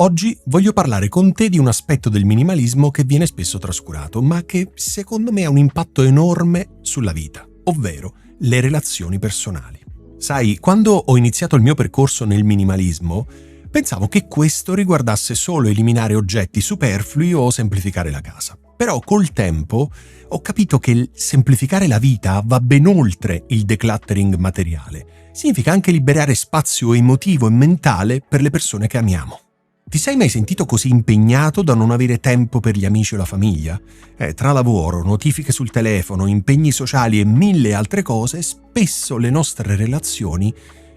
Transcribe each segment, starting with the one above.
Oggi voglio parlare con te di un aspetto del minimalismo che viene spesso trascurato, ma che secondo me ha un impatto enorme sulla vita, ovvero le relazioni personali. Sai, quando ho iniziato il mio percorso nel minimalismo, pensavo che questo riguardasse solo eliminare oggetti superflui o semplificare la casa. Però col tempo ho capito che il semplificare la vita va ben oltre il decluttering materiale. Significa anche liberare spazio emotivo e mentale per le persone che amiamo. Ti sei mai sentito così impegnato da non avere tempo per gli amici o la famiglia? Tra lavoro, notifiche sul telefono, impegni sociali e mille altre cose, spesso le nostre relazioni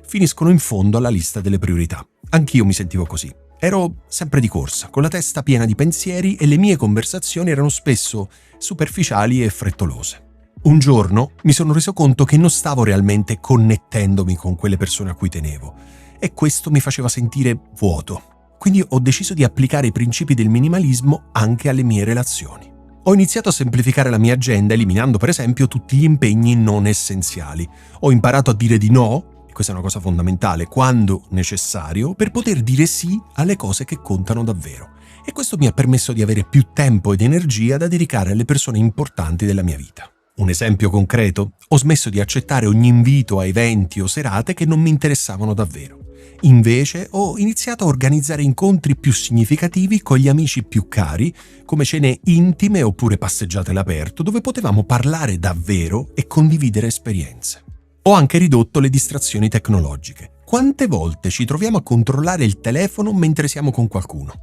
finiscono in fondo alla lista delle priorità. Anch'io mi sentivo così. Ero sempre di corsa, con la testa piena di pensieri e le mie conversazioni erano spesso superficiali e frettolose. Un giorno mi sono reso conto che non stavo realmente connettendomi con quelle persone a cui tenevo e questo mi faceva sentire vuoto. Quindi ho deciso di applicare i principi del minimalismo anche alle mie relazioni. Ho iniziato a semplificare la mia agenda eliminando per esempio tutti gli impegni non essenziali. Ho imparato a dire di no, e questa è una cosa fondamentale, quando necessario, per poter dire sì alle cose che contano davvero. E questo mi ha permesso di avere più tempo ed energia da dedicare alle persone importanti della mia vita. Un esempio concreto? Ho smesso di accettare ogni invito a eventi o serate che non mi interessavano davvero. Invece ho iniziato a organizzare incontri più significativi con gli amici più cari, come cene intime oppure passeggiate all'aperto, dove potevamo parlare davvero e condividere esperienze. Ho anche ridotto le distrazioni tecnologiche. Quante volte ci troviamo a controllare il telefono mentre siamo con qualcuno?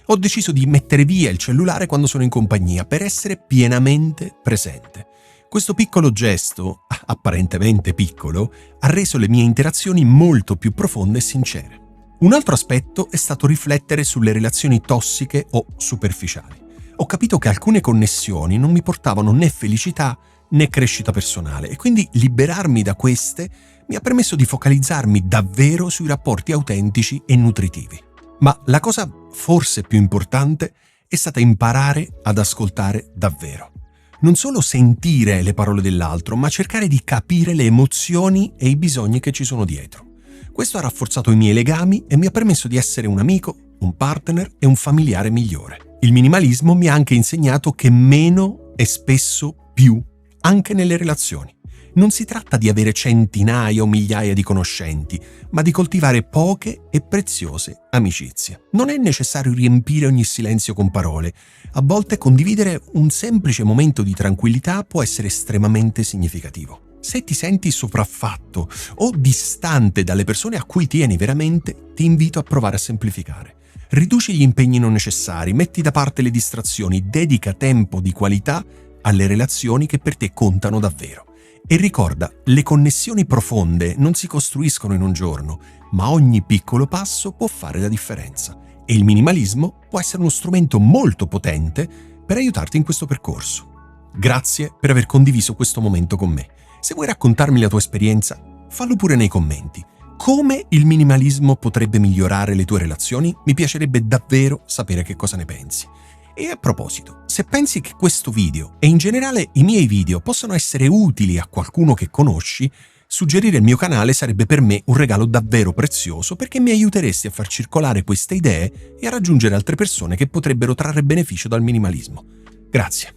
Ho deciso di mettere via il cellulare quando sono in compagnia per essere pienamente presente. Questo piccolo gesto, apparentemente piccolo, ha reso le mie interazioni molto più profonde e sincere. Un altro aspetto è stato riflettere sulle relazioni tossiche o superficiali. Ho capito che alcune connessioni non mi portavano né felicità né crescita personale e quindi liberarmi da queste mi ha permesso di focalizzarmi davvero sui rapporti autentici e nutritivi. Ma la cosa forse più importante è stata imparare ad ascoltare davvero. Non solo sentire le parole dell'altro, ma cercare di capire le emozioni e i bisogni che ci sono dietro. Questo ha rafforzato i miei legami e mi ha permesso di essere un amico, un partner e un familiare migliore. Il minimalismo mi ha anche insegnato che meno è spesso più, anche nelle relazioni. Non si tratta di avere centinaia o migliaia di conoscenti, ma di coltivare poche e preziose amicizie. Non è necessario riempire ogni silenzio con parole. A volte condividere un semplice momento di tranquillità può essere estremamente significativo. Se ti senti sopraffatto o distante dalle persone a cui tieni veramente, ti invito a provare a semplificare. Riduci gli impegni non necessari, metti da parte le distrazioni, dedica tempo di qualità alle relazioni che per te contano davvero. E ricorda, le connessioni profonde non si costruiscono in un giorno, ma ogni piccolo passo può fare la differenza. E il minimalismo può essere uno strumento molto potente per aiutarti in questo percorso. Grazie per aver condiviso questo momento con me. Se vuoi raccontarmi la tua esperienza, fallo pure nei commenti. Come il minimalismo potrebbe migliorare le tue relazioni? Mi piacerebbe davvero sapere che cosa ne pensi. E a proposito, se pensi che questo video e in generale i miei video possano essere utili a qualcuno che conosci, suggerire il mio canale sarebbe per me un regalo davvero prezioso perché mi aiuteresti a far circolare queste idee e a raggiungere altre persone che potrebbero trarre beneficio dal minimalismo. Grazie.